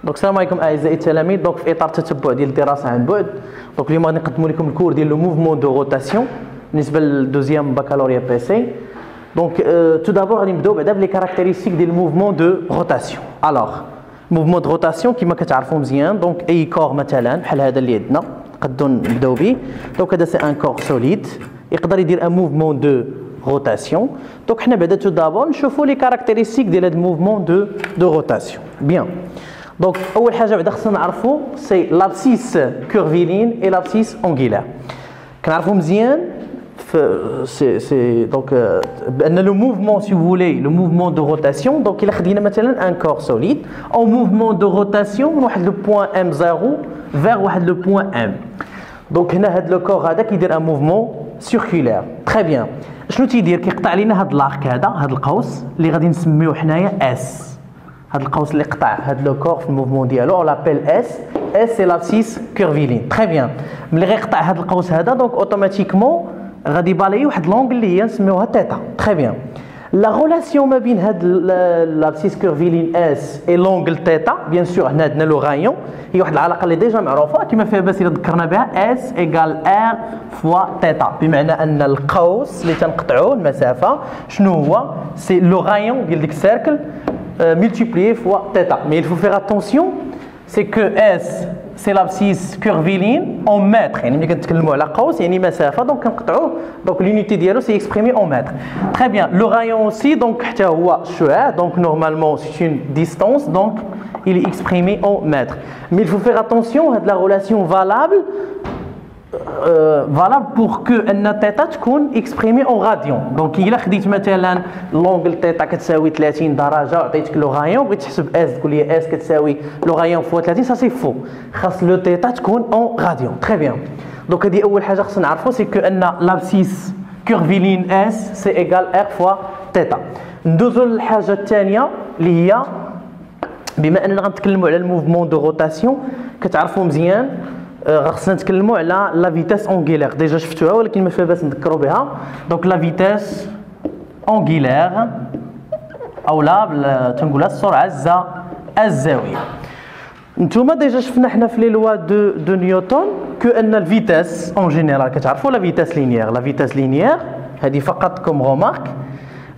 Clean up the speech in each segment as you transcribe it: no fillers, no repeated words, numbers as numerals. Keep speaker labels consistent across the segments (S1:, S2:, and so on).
S1: دونك السلام عليكم اعزائي التلاميذ. دونك في اطار التتبع ديال الدراسه عن بعد، دونك اليوم غادي نقدموا لكم الكور ديال لو موفمون دو روتاسيون بالنسبه للدوزيام بكالوريا بي سي. دونك تو دابور غادي نبداو بعدا بلي كاركتيرستيك ديال الموفمون دو روتاسيون. الوغ موفمون دو روتاسيون كما كتعرفوا مزيان، دونك اي كور مثلا بحال هذا اللي عندنا نقدروا نبداو به. دونك هذا سي ان كور سوليد يقدر يدير ان موفمون دو روتاسيون. دونك حنا بعدا تو دابور نشوفوا لي كاركتيرستيك ديال هذا الموفمون دو روتاسيون. بيان، دونك اول حاجه بعدا خصنا نعرفوا سي لابسيس كورفيلين اي لابسيس اونغيلار. كنعرفوا مزيان سي دونك بان لو موفمون سي فولي لو موفمون دو روتاسيون. دونك الا خدينا مثلا ان كور سوليد او موفمون دو روتاسيون من واحد لو بوين ام 0 فيغ واحد لو بوين ام. دونك هنا هاد لو كور هذا كيدير ان موفمون سيركولير. تري بيان، شنو تيدير؟ كيقطع لينا هاد لارك هذا، هاد القوس اللي غادي نسميوه حنايا اس. هاد القوس اللي قطع هاد لو كور في الموفمون ديالو اون لابيل اس. اس سي لابسيس كورفيلين. تري بيان، ملي غيقطع هاد القوس هذا دونك اوتوماتيكمون غادي يبالي واحد لونغل اللي هي نسميوها تيتا. تري بيان، لا غولاسيون ما بين هاد لابسيس كورفيلين اس اي لونغل تيتا بيان سور هنا عندنا لو غايون، هي واحد العلاقه اللي ديجا معروفه كما فيها باس الا ذكرنا بها اس ايكال ار فوا تيتا، بمعنى ان القوس اللي تنقطعوه المسافه شنو هو؟ سي لو غايون ديال ديك السيركل multiplié fois θ. Mais il faut faire attention, c'est que S c'est l'abscisse curviligne en mètres. يعني ملي كنتكلموا على قوس يعني مسافه دونك كنقطعوه، دونك l'unité ديالو c'est exprimé en mètres. Très bien, le rayon aussi donc حتى هو شعاع، donc normalement c'est une distance, donc il est exprimé en mètres. Mais il faut faire attention, هاد la relation valable valable pour que ان تيتا تكون اكسبريمي اون غاديون. دونك الا خديت مثلا لونغل تيتا كتساوي 30 درجه وعطيتك لو غايون بغيت تحسب اس تقول لي اس كتساوي لو غايون فوا 30، سا سي فو، خاص لو تيتا تكون اون غاديون. تري بيان، دونك هذه اول حاجه خصنا نعرفوا سي كو ان لابسيس كورفيلين اس سي ايكال ار فوا تيتا. ندوزو للحاجه الثانيه اللي هي بما اننا غنتكلموا على الموفمون دو روتاسيون كتعرفوا مزيان خصنا نتكلموا على لا فيتاس اونغيلير. ديجا شفتوها ولكن ما فيها باس نذكروا بها. دونك لا فيتاس اونغيلير اولا تنقولها السرعه الزاويه. نتوما ديجا شفنا حنا في لي لوا دو نيوتن كو ان الفيتاس اون جينيرال كتعرفوا لا فيتاس لينيير. لا فيتاس لينيير هذه فقط كوم رومارك.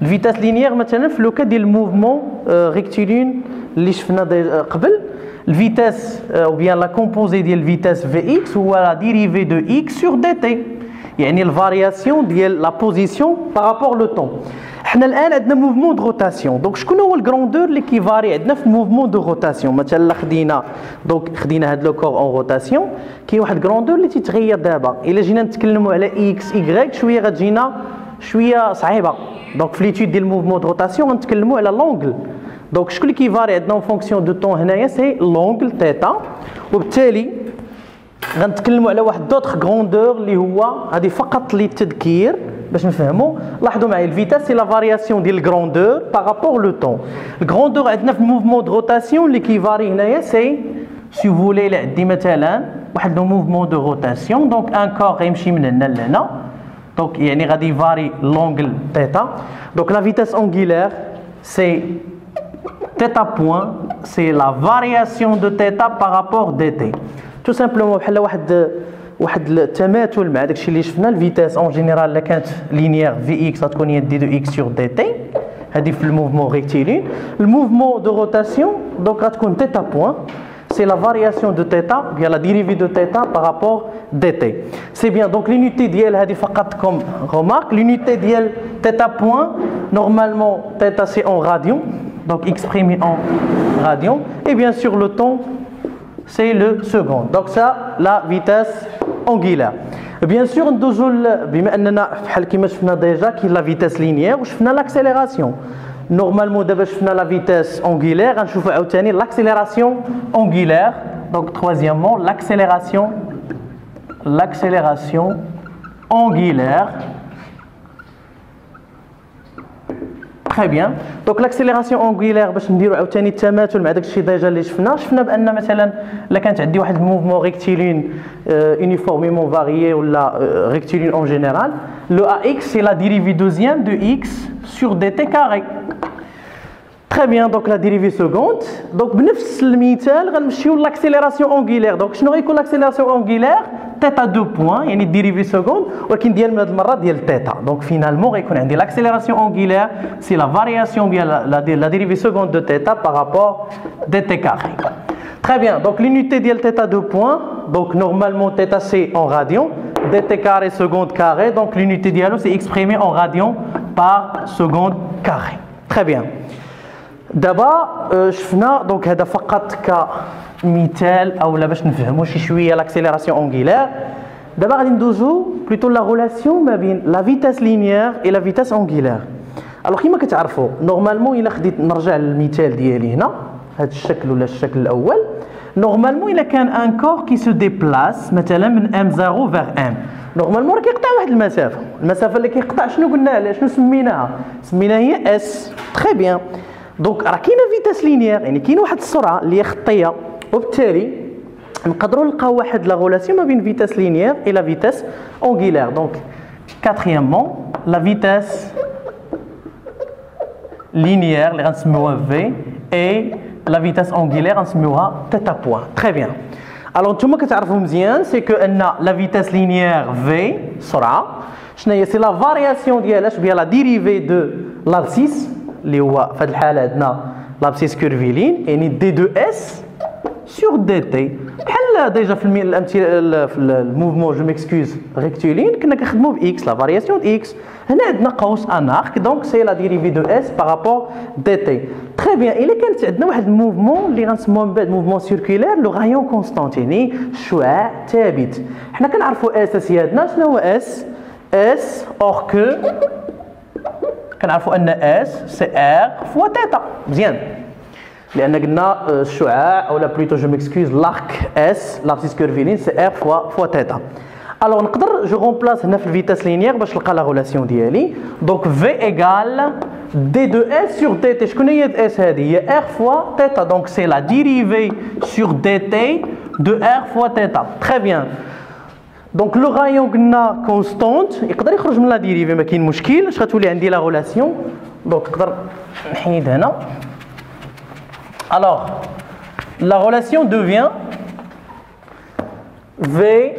S1: الفيتاس لينيير مثلا في لوكا ديال الموفمون ريكتيلين اللي شفنا قبل، الفيتاس او بيان لا كومبوزي ديال الفيتاس في اكس هو لا ديريفي دو اكس سور دي تي، يعني الفارياسيون ديال لا بوزيسيون بارابور لو طون. حنا الان عندنا موفمون دو روتاسيون، دونك شكون هو الكروندور اللي كيفاري عندنا في موفمون دو روتاسيون؟ مثلا خدينا دونك خدينا هاد لو كور اون روتاسيون، كاين واحد الكروندور اللي تيتغير دابا. الا جينا نتكلموا على اكس ايكغيك شويه غتجينا شويه صعيبه. دونك في ليتود ديال موفمون دو روتاسيون غنتكلموا على لونغل. دونك شكون اللي كيفاري عندنا اون فونكسيون دو طون هنايا؟ سي لونغل تيتا. وبالتالي غنتكلموا على واحد دوطخ غروندور اللي هو هذه فقط للتذكير باش نفهموا. لاحظوا معايا الفيتاس سي لا فارياسيون ديال الغروندور بارابور لو طون. الغروندور عندنا في الموفمون دو روتاسيون اللي كيفاري هنايا سي سي فولي الا عندي مثلا واحد لو موفمون دو روتاسيون دونك ان كور غيمشي من هنا لهنا، دونك يعني غادي يفاري لونغل تيتا. دونك لا فيتاس اونغيلير سي θ point, c'est la variation de θ par rapport dt. Tout simplement بحال واحد التماثل مع داكشي اللي شفنا. الفيتاس اون جينيرال الا كانت لينيير في اكس غتكون هي دي دو اكس سور دي تي، هذه في الموفمون ريكتيلين. الموفمون دو روتاسيون دونك غتكون θ point, c'est la variation de θ bien la dérivée de θ par rapport dt. C'est bien, donc l'unité ديال هذه فقط comme remarque. L'unité ديال θ point normalement θ c'est en radian, donc exprimé en radian, et bien sûr le temps c'est le second. Donc ça la vitesse angulière. Bien sûr ندوزو بما اننا بحال كيما شفنا ديجا كاين لا فيتاس لينيير وشفنا لاكسيليراسيون. نورمالمون دابا شفنا لا فيتاس انغولير، غنشوفوا عاوتاني لاكسيليراسيون انغولير. دونك troisièmement l'accélération angulière. Très bien. Donc l'accélération angulaire باش نديرو عاوتاني التماثل مع داك الشيء ديجا اللي شفنا بان مثلا الا كانت عندي واحد الموفمون ريكتيلين uniformément varié ولا ريكتيلين en général, le ax c'est la dérivée deuxième de x sur dt carré. Très bien, donc la dérivée seconde. Donc بنفس المثال غنمشيو l'accélération angulaire. Donc شنو غيكون l'accélération angulaire؟ θ 2 points يعني الديريفي سكوند ولكن ديال من هذه المره ديال θ. Donc finalement غيكون عندي l'accélération angulaire c'est la variation bien la dérivée seconde de θ par rapport dt carré. Très bien, donc l'unité ديال θ 2 points. Donc normalement θ c'est en radians, dt carré seconde carré. Donc l'unité dialo c'est exprimé en radians par seconde carré. Très bien. دابا شفنا دونك هذا فقط كمثال اولا باش نفهموا شي شويه لاكسيليراسيون اونغولير. دابا غادي ندوزو بلوتو لا ريلاسيون ما بين لا فيتاس لينيير اي لا فيتاس اونغولير. الوغ كيما كتعرفوا نورمالمون الا خديت نرجع للمثال ديالي هنا هذا الشكل ولا الشكل الاول. نورمالمون الا كان ان كور كي سو ديبلاس مثلا من ام 0 فيغ ام نورمالمون راه كيقطع واحد المسافه اللي كيقطع شنو قلنا عليها شنو سميناها هي اس. تري بيان. دونك راه كاينه فيتاس لينيير يعني كاين واحد السرعه اللي هي خطيه وبالتالي نقدروا نلقاو واحد لا ريلاسيون ما بين فيتاس لينيير اي لا فيتاس اونغولير. دونك كاتريامون لا فيتاس لينيير اللي غنسميوها في اي لا فيتاس اونغولير غنسميوها تيتا بوين. تري بيان. الوغ نتوما كتعرفوا مزيان سي كو ان لا فيتاس لينيير في سرعه شنو هي سي لا فارياسيون ديالها بيان لا ديريفي دو لابسيس اللي هو في هذه الحاله عندنا لابسيس كيرفيلين يعني دي دو اس سور دي تي بحال ديجا في الامثله في الموفمون جو ميكسكوز ريكتيلين كنا كنخدموا باكس لا فارياسيون اكس. هنا عندنا قوس ان ارك دونك سي لا ديريفي دو اس بارابور دي تي. تري بيان. الا كانت عندنا واحد الموفمون اللي غنسموه من بعد موفمون سيركولير لو غايون كونستانت يعني الشعاع ثابت. حنا كنعرفوا اساسياتنا شنو هو اس اور كو كنعرفوا ان اس سي ار فوا تيتا. مزيان لان قلنا الشعاع اولا بلوتو جو ميكسكوز لارك اس لابسيس كيرفيلين سي ار فوا تيتا. الوغ نقدر جو رومبلاس هنا في الفيتاس لينيير باش نلقى لا ريلاسيون ديالي. دونك في ايغال دي دو اس سور دي تي. شكون هي اس هذه؟ هي ار فوا تيتا. دونك سي لا ديريفي سور دي تي دو ار فوا تيتا. تري بيان. دونك لو غايون قلنا كونستونت يقدر يخرج من لا ديريفي ما كاين مشكل. اش غتولي عندي لا ريلاسيون؟ دونك نقدر نحيد هنا. الوغ لا ريلاسيون دوفيان في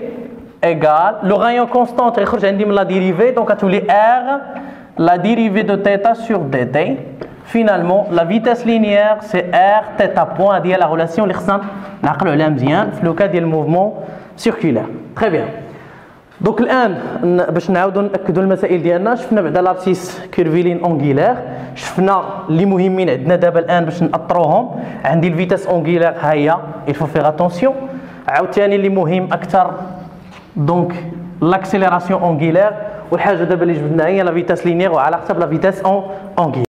S1: ايغال لو غايون كونستونت يخرج عندي من لا ديريفي دونك غتولي ار لا ديريفي دو تيتا سور دي تي. فينالمون لا فيتاس لينيير سي ار تيتا بوين ديال لا ريلاسيون اللي خصنا نعقلوا عليها مزيان في لو كا ديال الموفمون سيركولير. تري بيان. دونك الان باش نعاودوا ناكدوا المسائل ديالنا شفنا بعدا لابسيس كيرفيلين اونغولير شفنا اللي مهمين عندنا دابا الان باش ناطروهم. عندي الفيتاس اونغولير ها هي il faut faire attention. عاوتاني اللي مهم اكثر دونك لاكسيليراسيون اونغولير والحاجه دابا اللي جبدناها هي لا فيتاس لينيير وعلاقتها بلا فيتاس اونغولير.